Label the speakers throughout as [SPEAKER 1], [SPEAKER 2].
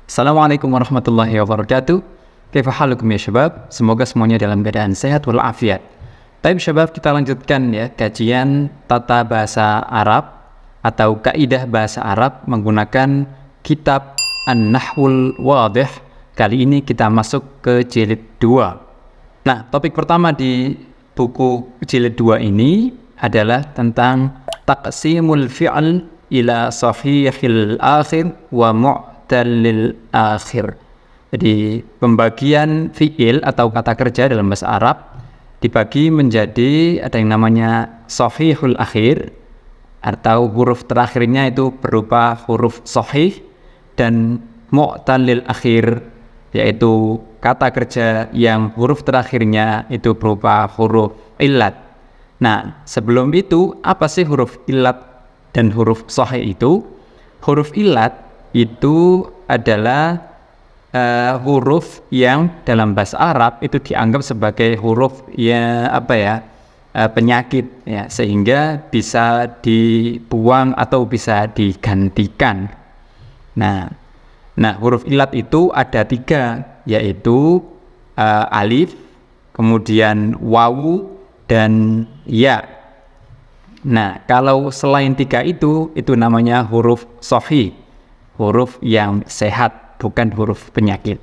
[SPEAKER 1] Assalamualaikum warahmatullahi wabarakatuh. Kaifa halukum ya syabab? Semoga semuanya dalam keadaan sehat walafiat. Baik syabab, kita lanjutkan ya kajian tata bahasa Arab atau kaidah bahasa Arab menggunakan kitab An-Nahwul Wadih. Kali ini kita masuk ke jilid 2. Nah, topik pertama di buku jilid 2 ini adalah tentang taqsimul fi'l ila sahihil akhir wa mu'tallil akhir. Jadi pembagian fi'il atau kata kerja dalam bahasa Arab dibagi menjadi ada yang namanya sahihul akhir atau huruf terakhirnya itu berupa huruf sahih, dan mu'tallil akhir yaitu kata kerja yang huruf terakhirnya itu berupa huruf illat. Nah, sebelum itu apa sih huruf illat dan huruf sahih itu? Huruf illat itu adalah huruf yang dalam bahasa Arab itu dianggap sebagai huruf penyakit ya, sehingga bisa dibuang atau bisa digantikan. Nah, huruf illat itu ada 3, yaitu alif, kemudian wawu, dan ya. Nah, kalau selain 3 itu namanya huruf sahih, huruf yang sehat, bukan huruf penyakit.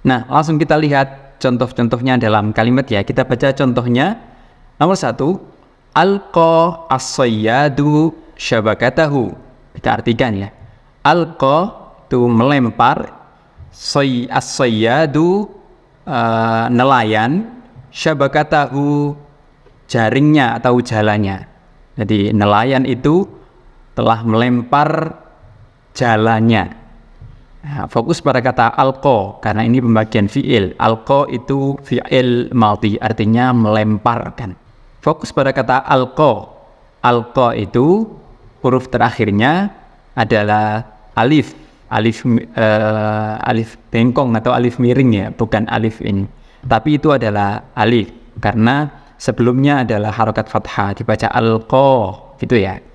[SPEAKER 1] Nah, langsung kita lihat contoh-contohnya dalam kalimat ya. Kita baca contohnya. Nomor 1, alqa as-sayyadu syabakatahu. Kita artikan ya. Alqa itu melempar, as-sayyadu nelayan, syabakatahu jaringnya atau jalannya. Jadi nelayan itu telah melempar jalannya. Nah, fokus pada kata alqa karena ini pembagian fi'il. Alqa itu fi'il madhi, artinya melemparkan. Fokus pada kata alqa. Alqa itu huruf terakhirnya adalah alif. Alif bengkong atau alif miring ya, bukan alif ini. Tapi itu adalah alif karena sebelumnya adalah harokat fathah, dibaca alqa gitu ya.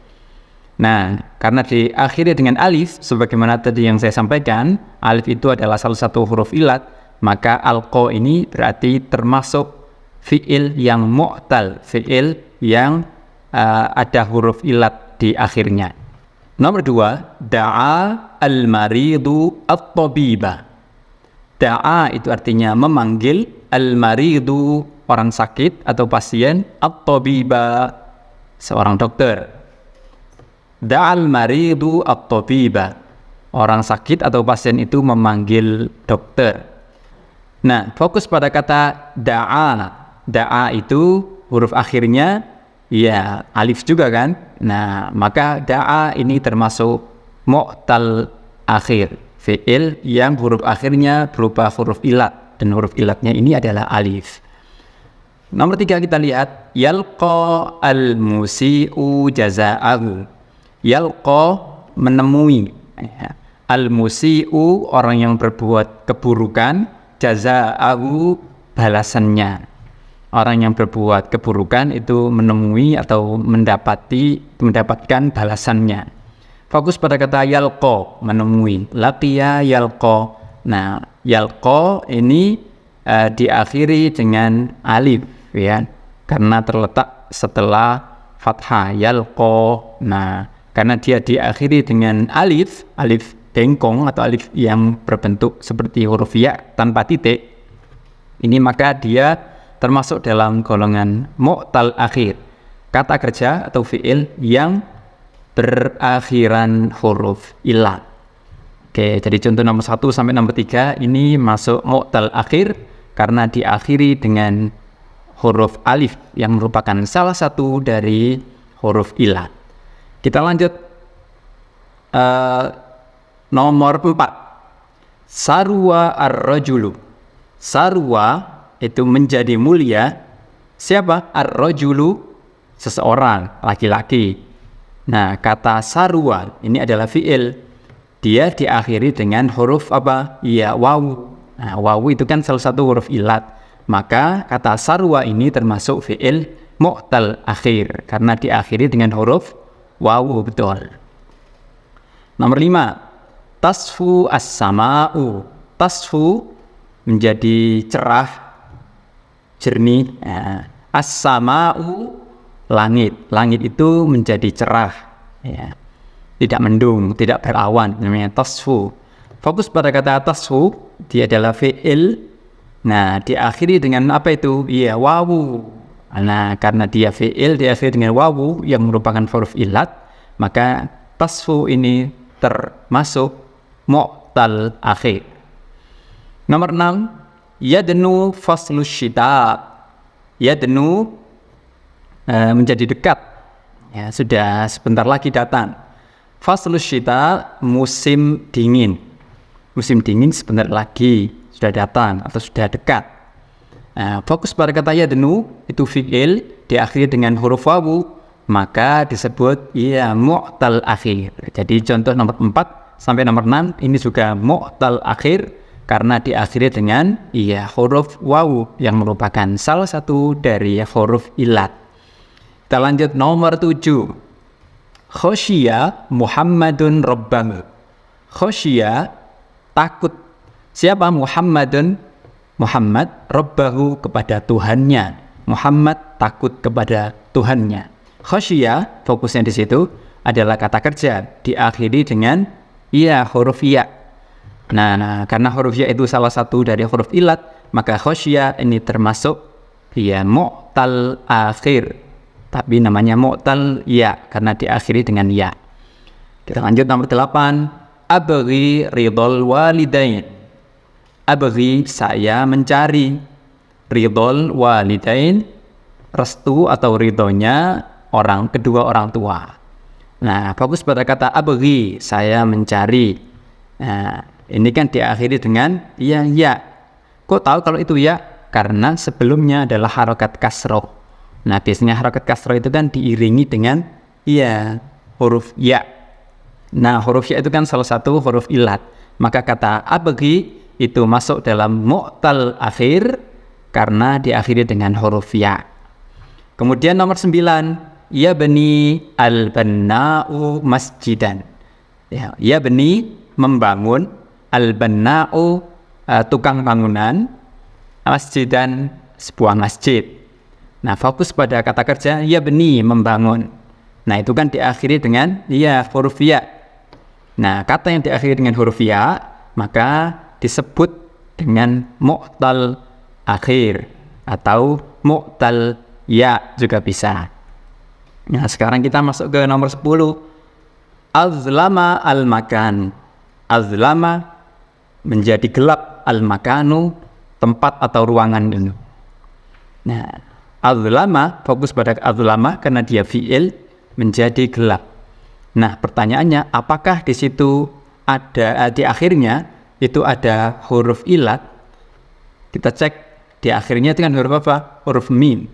[SPEAKER 1] Nah, karena diakhiri dengan alif, sebagaimana tadi yang saya sampaikan, alif itu adalah salah satu huruf illat, maka alqa ini berarti termasuk fi'il yang mu'tal, fi'il yang ada huruf illat di akhirnya. Nomor 2, da'a al-maridu at-tabiba. Da'a itu artinya memanggil, al-maridu orang sakit atau pasien, at-tabiba seorang dokter. Da'al maridu at-tabiba, orang sakit atau pasien itu memanggil dokter. Nah, fokus pada kata da'a. Da'a itu huruf akhirnya ya alif juga kan. Nah, maka da'a ini termasuk mu'tal akhir, fi'il yang huruf akhirnya berupa huruf illat, dan huruf illatnya ini adalah alif. Nomor 3 kita lihat yalqa al-musi'u jaza'ahu. Yalqa menemui, al-musi'u orang yang berbuat keburukan, jaza'ahu balasannya. Orang yang berbuat keburukan itu menemui atau mendapatkan balasannya. Fokus pada kata yalqa, menemui. Laqiya yalqa. Nah, yalqa ini diakhiri dengan alif ya, karena terletak setelah fathah yalqa. Nah, karena dia diakhiri dengan alif bengkong atau alif yang berbentuk seperti huruf ya tanpa titik, ini maka dia termasuk dalam golongan mu'tal akhir, kata kerja atau fi'il yang berakhiran huruf illat. Oke, jadi contoh nomor 1 sampai nomor 3 ini masuk mu'tal akhir karena diakhiri dengan huruf alif yang merupakan salah satu dari huruf illat. Kita lanjut nomor 4. Sarwa ar-rajulu. Sarwa itu menjadi mulia. Siapa? Ar-rajulu, seseorang, laki-laki. Nah, kata sarwa ini adalah fi'il. Dia diakhiri dengan huruf apa? Ya, wawu. Nah, wawu itu kan salah satu huruf illat. Maka kata sarwa ini termasuk fi'il mu'tal akhir karena diakhiri dengan huruf wawu, betul. Nomor 5, tasfu as-sama'u. Tasfu menjadi cerah, jernih. As-sama'u langit. Langit itu menjadi cerah, ya. Tidak mendung, tidak berawan, namanya tasfu. Fokus pada kata tasfu, dia adalah fi'il. Nah, diakhiri dengan apa itu? Iya, wawu. Nah, karena dia fi'il, diakhiri dengan wawu yang merupakan huruf ilat, maka tasfu ini termasuk mu'tal akhir. Nomor 6, yadnu faslus syita. Yadnu menjadi dekat, ya, sudah sebentar lagi datang. Faslus syita, musim dingin. Musim dingin sebentar lagi sudah datang atau sudah dekat. Fokus pada kata yadnu, itu fi'il, diakhiri dengan huruf wawu, maka disebut ya mu'tal akhir. Jadi contoh nomor 4 sampai nomor 6 ini juga mu'tal akhir karena diakhiri dengan ya huruf wawu yang merupakan salah satu dari huruf ilat. Kita lanjut nomor 7. Khosyiya Muhammadun Rabbahu. Khosyiya takut. Siapa Muhammadun? Muhammad Rabbahu kepada Tuhannya. Muhammad takut kepada Tuhannya. Khosyiya fokusnya di situ adalah kata kerja diakhiri dengan ya huruf ya. Nah, karena huruf ya itu salah satu dari huruf ilat, maka khosyiya ini termasuk ya mu'tal akhir. Tapi namanya mu'tal ya karena diakhiri dengan ya. Kita lanjut nomor 8. Abghi ridhol walidain. Abghi, saya mencari. Ridhol walidain, restu atau ridhonya kedua orang tua. Nah, fokus pada kata abghi, saya mencari. Nah, ini kan diakhiri dengan ya. Kok tahu kalau itu ya? Karena sebelumnya adalah harokat kasroh. Nah, biasanya harokat kasroh itu kan diiringi dengan ya huruf ya. Nah, huruf ya itu kan salah satu huruf ilat. Maka kata abghi itu masuk dalam mu'tal akhir karena diakhiri dengan huruf ya. Kemudian nomor 9, ya bani al-banna'u masjidan. Ya bani membangun, al-banna'u tukang bangunan, masjidan sebuah masjid. Nah, fokus pada kata kerja ya bani membangun. Nah, itu kan diakhiri dengan ya huruf ya. Nah, kata yang diakhiri dengan huruf ya maka disebut dengan mu'tal akhir atau mu'tal ya juga bisa. Nah, sekarang kita masuk ke nomor 10. Azlama al-makan. Azlama menjadi gelap, al-makanu tempat atau ruangan dulu. Nah, azlama fokus pada azlama karena dia fi'il menjadi gelap. Nah, pertanyaannya apakah di situ ada di akhirnya itu ada huruf ilat? Kita cek di akhirnya itu kan huruf apa? Huruf mim.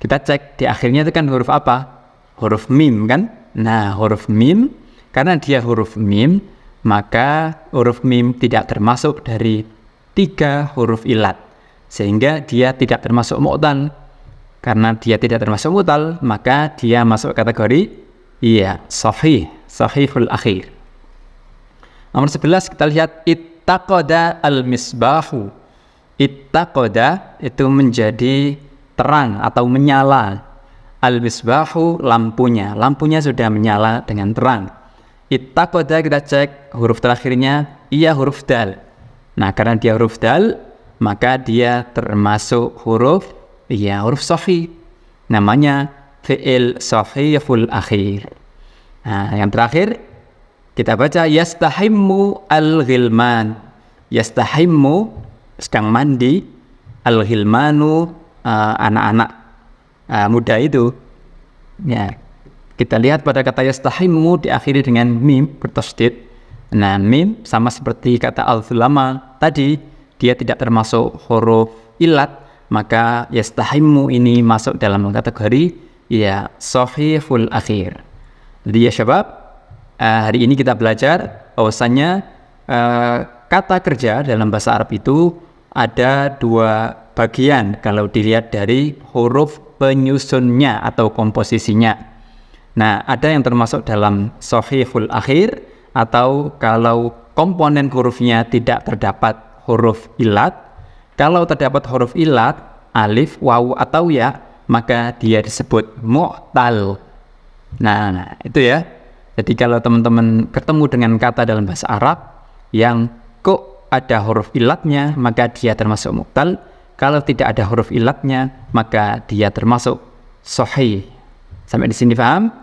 [SPEAKER 1] Kita cek di akhirnya itu kan huruf apa? Huruf mim kan? Nah, huruf mim karena dia huruf mim, maka huruf mim tidak termasuk dari 3 huruf ilat. Sehingga dia tidak termasuk mu'tal. Karena dia tidak termasuk mu'tal, maka dia masuk kategori iya, sahihul akhir. Nomor 11 kita lihat ittaqada al-misbahu. Ittaqada itu menjadi terang atau menyala. Al-misbahu lampunya. Lampunya sudah menyala dengan terang. Ittaqada kita cek huruf terakhirnya iya huruf dal. Nah, karena dia huruf dal, maka dia termasuk huruf sahih. Namanya fi'il sahihul akhir. Nah, yang terakhir kita baca yastahimmu al-ghilman. Yastahimmu sedang mandi, al-ghilmanu anak-anak muda itu. Ya, kita lihat pada kata yastahimmu diakhiri dengan mim bertasydid. Nah, mim sama seperti kata al-zulama tadi, dia tidak termasuk huruf ilat, maka yastahimmu ini masuk dalam kategori ya sahihul akhir. Jadi ya syabab, hari ini kita belajar bahwasanya kata kerja dalam bahasa Arab itu ada 2 bagian kalau dilihat dari huruf penyusunnya atau komposisinya. Nah, ada yang termasuk dalam sahihul akhir atau kalau komponen hurufnya tidak terdapat huruf ilat. Kalau terdapat huruf ilat, alif, wawu, atau ya, maka dia disebut mu'tal. Nah, itu ya. Jadi kalau teman-teman ketemu dengan kata dalam bahasa Arab yang kok ada huruf ilatnya, maka dia termasuk mu'tal. Kalau tidak ada huruf ilatnya, maka dia termasuk sahih. Sampai di sini paham?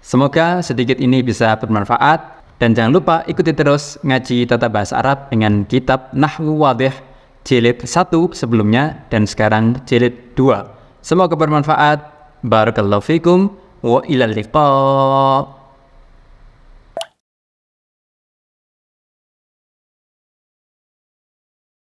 [SPEAKER 1] Semoga sedikit ini bisa bermanfaat. Dan jangan lupa ikuti terus ngaji tata bahasa Arab dengan kitab Nahwu Wadih jilid 1 sebelumnya dan sekarang jilid 2. Semoga bermanfaat. Barakallahu fikum wa ilal liqa.